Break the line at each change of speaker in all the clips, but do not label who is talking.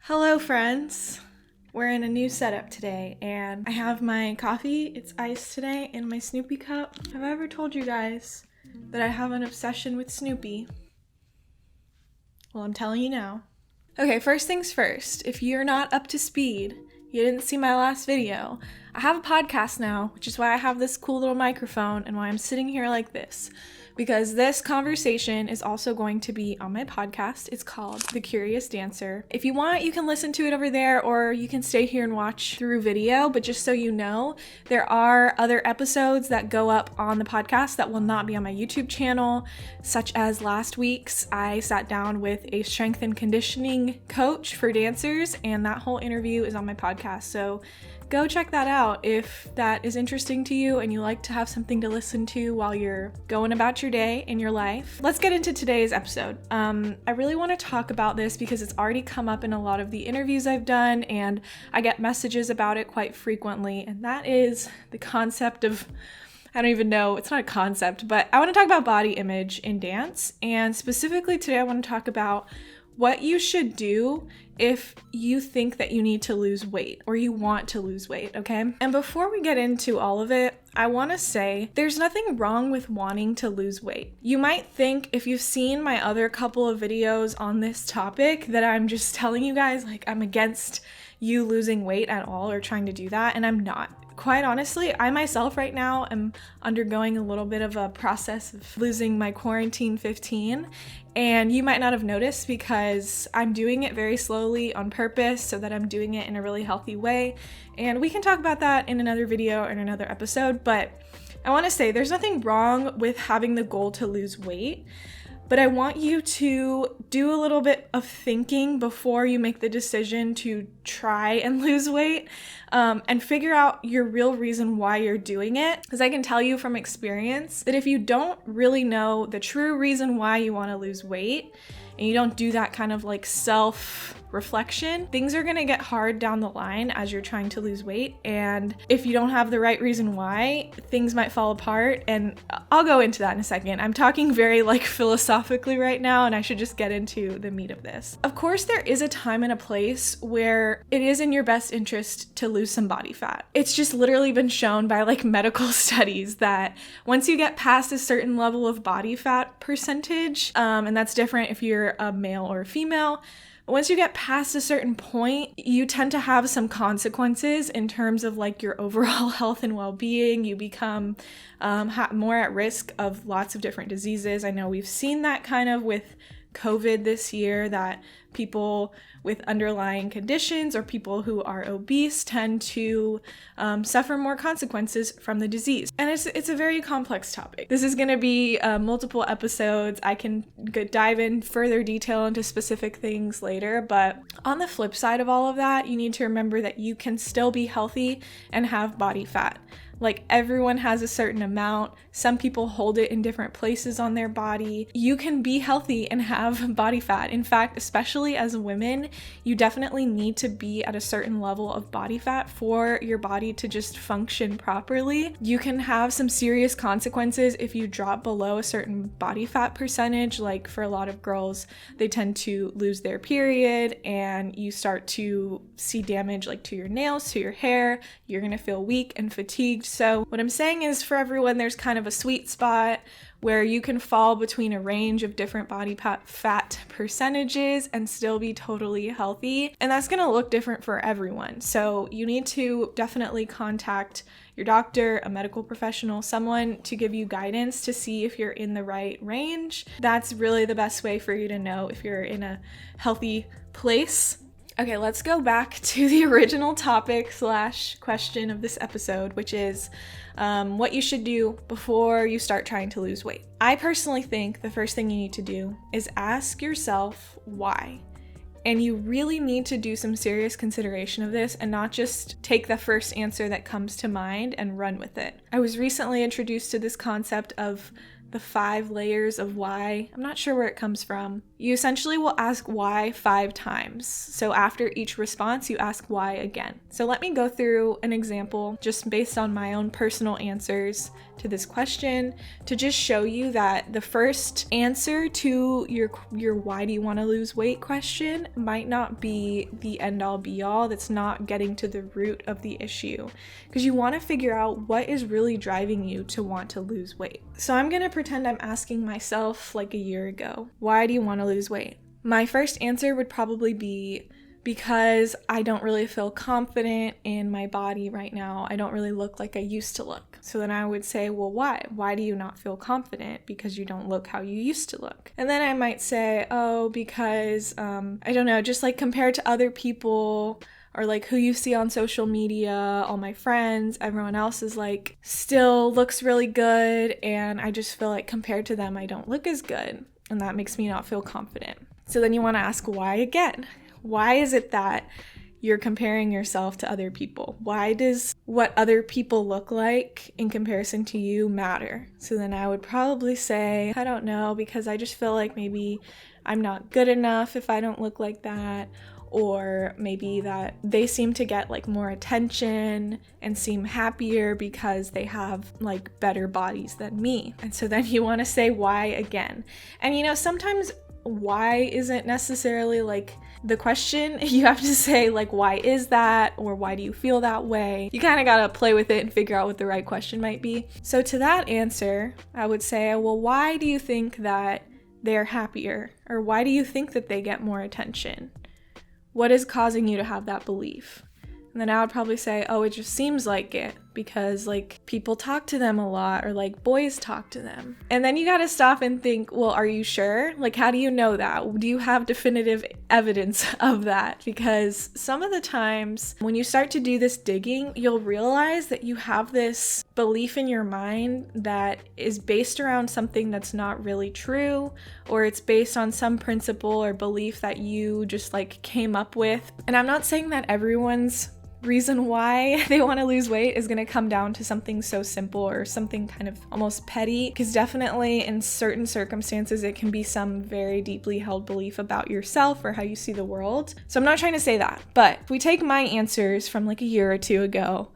Hello friends! We're in a new setup today and I have my coffee, it's iced today, in my Snoopy cup. Have I ever told you guys that I have an obsession with Snoopy? Well, I'm telling you now. Okay, first things first, if you're not up to speed, you didn't see my last video, I have a podcast now, which is why I have this cool little microphone and why I'm sitting here like this. Because this conversation is also going to be on my podcast. It's called The Curious Dancer. If you want, you can listen to it over there, or you can stay here and watch through video, but just so you know, there are other episodes that go up on the podcast that will not be on my YouTube channel, such as last week's. I sat down with a strength and conditioning coach for dancers, and that whole interview is on my podcast, so go check that out if that is interesting to you and you like to have something to listen to while you're going about your day in your life. Let's get into today's episode. I really want to talk about this because it's already come up in a lot of the interviews I've done and I get messages about it quite frequently, and that is the concept of, I don't even know, it's not a concept, but I want to talk about body image in dance, and specifically today I want to talk about what you should do if you think that you need to lose weight or you want to lose weight, okay? And before we get into all of it, I want to say there's nothing wrong with wanting to lose weight. You might think, if you've seen my other couple of videos on this topic, that I'm just telling you guys like I'm against you losing weight at all or trying to do that, and I'm not. Quite honestly, I myself right now am undergoing a little bit of a process of losing my quarantine 15, and you might not have noticed because I'm doing it very slowly on purpose so that I'm doing it in a really healthy way, and we can talk about that in another video or in another episode. But I want to say there's nothing wrong with having the goal to lose weight, but I want you to do a little bit of thinking before you make the decision to try and lose weight, and figure out your real reason why you're doing it. Because I can tell you from experience that if you don't really know the true reason why you want to lose weight, and you don't do that kind of like self-reflection, things are gonna get hard down the line as you're trying to lose weight. And if you don't have the right reason why, things might fall apart. And I'll go into that in a second. I'm talking very like philosophically right now, and I should just get into the meat of this. Of course, there is a time and a place where it is in your best interest to lose some body fat. It's just literally been shown by like medical studies that once you get past a certain level of body fat percentage, and that's different if you're a male or a female, once you get past a certain point, you tend to have some consequences in terms of like your overall health and well-being. You become more at risk of lots of different diseases. I know we've seen that kind of with COVID this year, that people with underlying conditions or people who are obese tend to suffer more consequences from the disease. And it's a very complex topic. This is going to be multiple episodes. I can dive in further detail into specific things later, but on the flip side of all of that, you need to remember that you can still be healthy and have body fat. Like, everyone has a certain amount. Some people hold it in different places on their body. You can be healthy and have body fat. In fact, especially as women, you definitely need to be at a certain level of body fat for your body to just function properly. You can have some serious consequences if you drop below a certain body fat percentage. Like, for a lot of girls, they tend to lose their period and you start to see damage like to your nails, to your hair. You're gonna feel weak and fatigued. So what I'm saying is, for everyone, there's kind of a sweet spot where you can fall between a range of different body fat percentages and still be totally healthy. And that's gonna look different for everyone. So you need to definitely contact your doctor, a medical professional, someone to give you guidance to see if you're in the right range. That's really the best way for you to know if you're in a healthy place. Okay, let's go back to the original topic / question of this episode, which is what you should do before you start trying to lose weight. I personally think the first thing you need to do is ask yourself why. And you really need to do some serious consideration of this and not just take the first answer that comes to mind and run with it. I was recently introduced to this concept of the 5 layers of why. I'm not sure where it comes from. You essentially will ask why 5 times. So after each response, you ask why again. So let me go through an example just based on my own personal answers to this question to just show you that the first answer to your why do you want to lose weight question might not be the end all be all. That's not getting to the root of the issue, because you want to figure out what is really driving you to want to lose weight. So I'm going to pretend I'm asking myself like a year ago, why do you want to lose weight? My first answer would probably be because I don't really feel confident in my body right now. I don't really look like I used to look. So then I would say, well, why? Why do you not feel confident? Because you don't look how you used to look. And then I might say, oh, because, I don't know, just like compared to other people, or like who you see on social media, all my friends, everyone else is like still looks really good, and I just feel like compared to them, I don't look as good, and that makes me not feel confident. So then you want to ask why again. Why is it that you're comparing yourself to other people? Why does what other people look like in comparison to you matter? So then I would probably say, I don't know, because I just feel like maybe I'm not good enough if I don't look like that, or maybe that they seem to get like more attention and seem happier because they have like better bodies than me. And so then you want to say why again. And you know, sometimes why isn't necessarily like the question. You have to say like, why is that? Or why do you feel that way? You kind of got to play with it and figure out what the right question might be. So to that answer, I would say, well, why do you think that they're happier? Or why do you think that they get more attention? What is causing you to have that belief? And then I would probably say, oh, it just seems like it because like people talk to them a lot, or like boys talk to them. And then you got to stop and think, well, are you sure? Like, how do you know that? Do you have definitive evidence of that? Because some of the times when you start to do this digging, you'll realize that you have this belief in your mind that is based around something that's not really true, or it's based on some principle or belief that you just like came up with. And I'm not saying that everyone's reason why they want to lose weight is going to come down to something so simple or something kind of almost petty, because definitely in certain circumstances it can be some very deeply held belief about yourself or how you see the world. So I'm not trying to say that, but if we take my answers from like a year or two ago,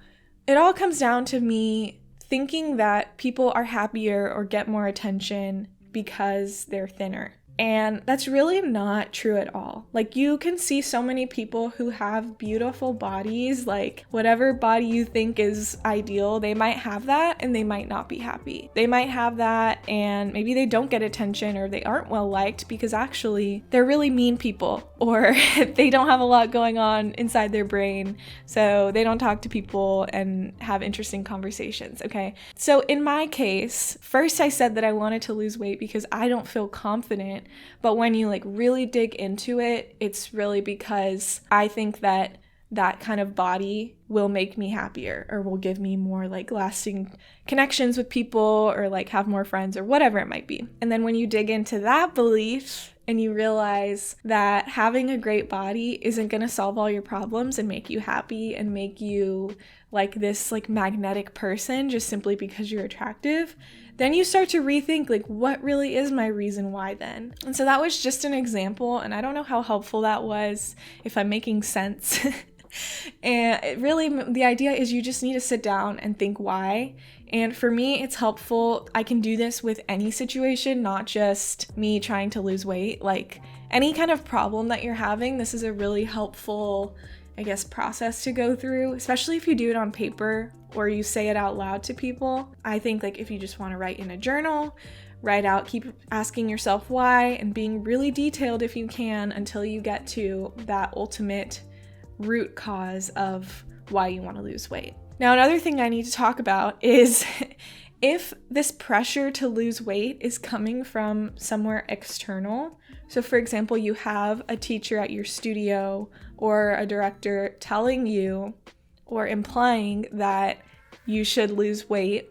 it all comes down to me thinking that people are happier or get more attention because they're thinner. And that's really not true at all. Like, you can see so many people who have beautiful bodies, like whatever body you think is ideal, they might have that and they might not be happy. They might have that and maybe they don't get attention, or they aren't well liked because actually they're really mean people, or they don't have a lot going on inside their brain, so they don't talk to people and have interesting conversations, okay? So in my case, first I said that I wanted to lose weight because I don't feel confident. But when you like really dig into it, it's really because I think that that kind of body will make me happier, or will give me more like lasting connections with people, or like have more friends, or whatever it might be. And then when you dig into that belief and you realize that having a great body isn't going to solve all your problems and make you happy and make you like this like magnetic person just simply because you're attractive, then you start to rethink like, what really is my reason why then? And so that was just an example, and I don't know how helpful that was, if I'm making sense. And it really, the idea is you just need to sit down and think why. And for me, it's helpful. I can do this with any situation, not just me trying to lose weight. Like any kind of problem that you're having, this is a really helpful, I guess, process to go through, especially if you do it on paper or you say it out loud to people. I think like if you just want to write in a journal, write out, keep asking yourself why, and being really detailed if you can until you get to that ultimate root cause of why you want to lose weight. Now, another thing I need to talk about is if this pressure to lose weight is coming from somewhere external. So for example, you have a teacher at your studio or a director telling you or implying that you should lose weight.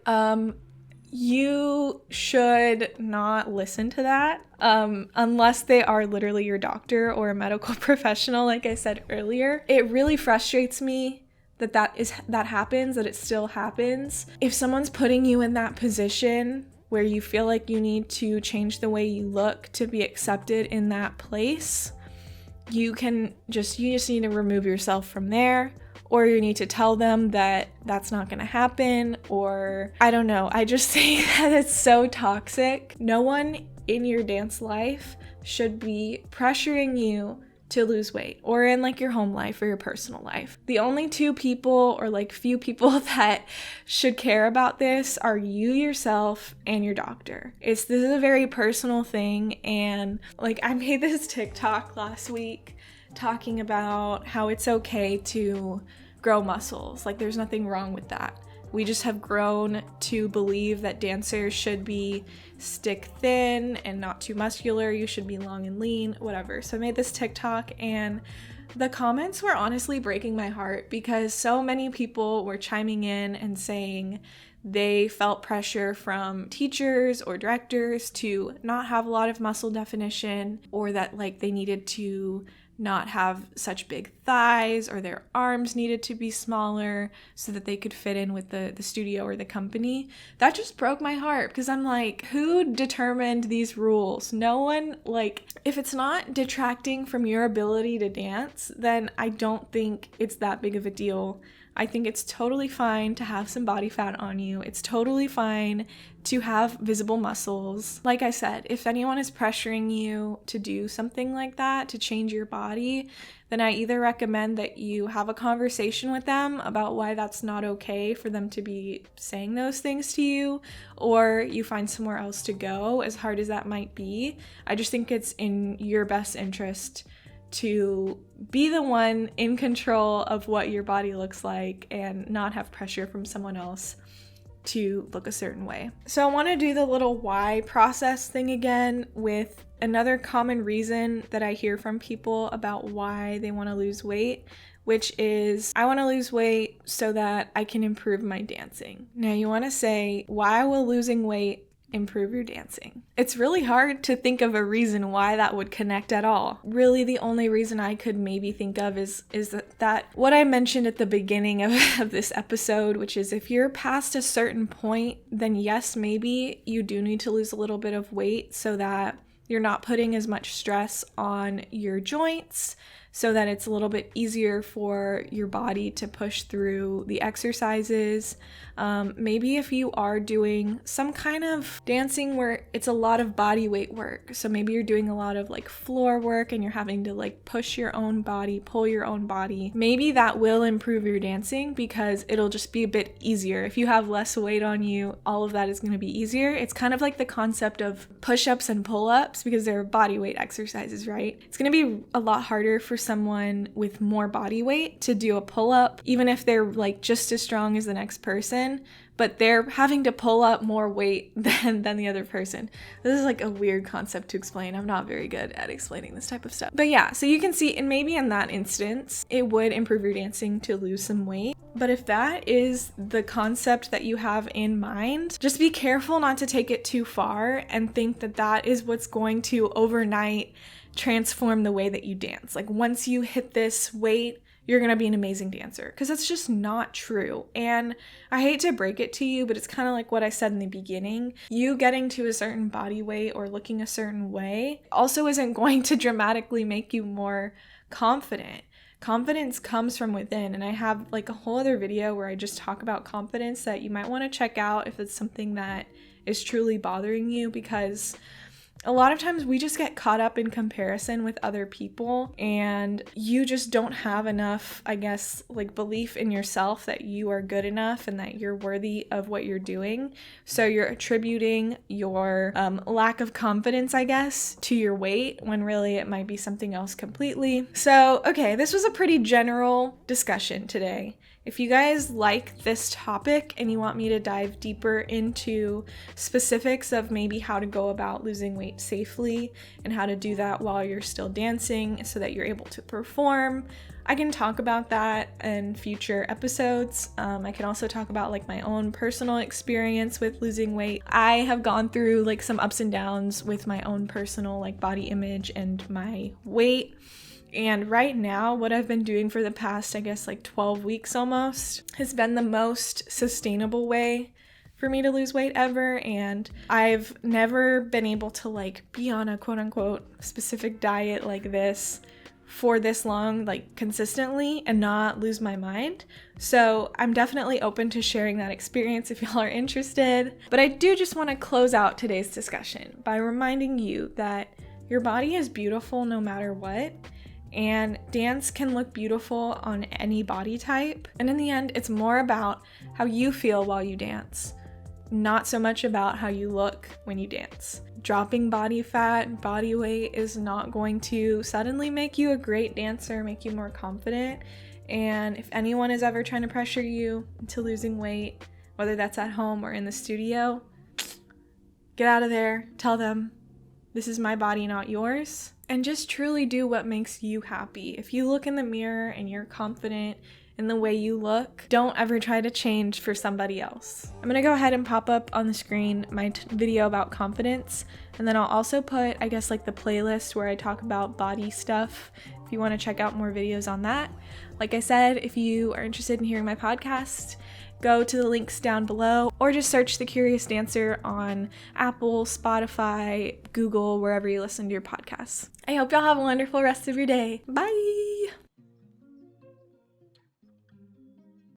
You should not listen to that unless they are literally your doctor or a medical professional, like I said earlier. It really frustrates me that happens, that it still happens. If someone's putting you in that position where you feel like you need to change the way you look to be accepted in that place, you just need to remove yourself from there, or you need to tell them that that's not going to happen, or I don't know. I just think that it's so toxic. No one in your dance life should be pressuring you to lose weight, or in like your home life or your personal life. The only two people or like few people that should care about this are you yourself and your doctor. This is a very personal thing, and like I made this TikTok last week talking about how it's okay to grow muscles. Like there's nothing wrong with that. We just have grown to believe that dancers should be stick thin and not too muscular. You should be long and lean, whatever. So I made this TikTok, and the comments were honestly breaking my heart because so many people were chiming in and saying they felt pressure from teachers or directors to not have a lot of muscle definition, or that like they needed to not have such big thighs, or their arms needed to be smaller so that they could fit in with the studio or the company. That just broke my heart because I'm like, who determined these rules? No one. Like, if it's not detracting from your ability to dance, then I don't think it's that big of a deal. I think it's totally fine to have some body fat on you. It's totally fine to have visible muscles. Like I said, if anyone is pressuring you to do something like that, to change your body, then I either recommend that you have a conversation with them about why that's not okay for them to be saying those things to you, or you find somewhere else to go, as hard as that might be. I just think it's in your best interest to be the one in control of what your body looks like and not have pressure from someone else to look a certain way. So I want to do the little why process thing again with another common reason that I hear from people about why they want to lose weight, which is, I want to lose weight so that I can improve my dancing. Now you want to say, why will losing weight improve your dancing? It's really hard to think of a reason why that would connect at all. Really, the only reason I could maybe think of is that what I mentioned at the beginning of this episode, which is if you're past a certain point, then yes, maybe you do need to lose a little bit of weight so that you're not putting as much stress on your joints, so that it's a little bit easier for your body to push through the exercises. Maybe if you are doing some kind of dancing where it's a lot of body weight work, so maybe you're doing a lot of like floor work and you're having to like push your own body, pull your own body, maybe that will improve your dancing because it'll just be a bit easier. If you have less weight on you, all of that is going to be easier. It's kind of like the concept of push-ups and pull-ups because they're body weight exercises, right? It's going to be a lot harder for someone with more body weight to do a pull-up, even if they're like just as strong as the next person, but they're having to pull up more weight than the other person. This is like a weird concept to explain. I'm not very good at explaining this type of stuff. But yeah, so you can see, and maybe in that instance, it would improve your dancing to lose some weight. But if that is the concept that you have in mind, just be careful not to take it too far and think that that is what's going to overnight transform the way that you dance. Like once you hit this weight, you're gonna be an amazing dancer, because that's just not true. And I hate to break it to you, but it's kind of like what I said in the beginning. You getting to a certain body weight or looking a certain way also isn't going to dramatically make you more confident. Confidence comes from within, and I have like a whole other video where I just talk about confidence that you might want to check out if it's something that is truly bothering you, because a lot of times we just get caught up in comparison with other people, and you just don't have enough, I guess, like belief in yourself that you are good enough and that you're worthy of what you're doing. So you're attributing your lack of confidence, I guess, to your weight, when really it might be something else completely. So, okay, this was a pretty general discussion today. If you guys like this topic and you want me to dive deeper into specifics of maybe how to go about losing weight safely and how to do that while you're still dancing so that you're able to perform, I can talk about that in future episodes. I can also talk about like my own personal experience with losing weight. I have gone through like some ups and downs with my own personal like body image and my weight. And right now, what I've been doing for the past, I guess, like 12 weeks almost, has been the most sustainable way for me to lose weight ever, and I've never been able to like be on a quote unquote specific diet like this for this long, like consistently, and not lose my mind. So I'm definitely open to sharing that experience if y'all are interested. But I do just want to close out today's discussion by reminding you that your body is beautiful no matter what, and dance can look beautiful on any body type. And in the end, it's more about how you feel while you dance, not so much about how you look when you dance. Dropping body fat, body weight is not going to suddenly make you a great dancer, make you more confident. And if anyone is ever trying to pressure you into losing weight, whether that's at home or in the studio, get out of there. Tell them, this is my body, not yours. And just truly do what makes you happy. If you look in the mirror and you're confident in the way you look, don't ever try to change for somebody else. I'm gonna go ahead and pop up on the screen my video about confidence, and then I'll also put, I guess, like the playlist where I talk about body stuff if you want to check out more videos on that. Like I said, if you are interested in hearing my podcast, go to the links down below, or just search The Curious Dancer on Apple, Spotify, Google, wherever you listen to your podcasts. I hope y'all have a wonderful rest of your day. Bye!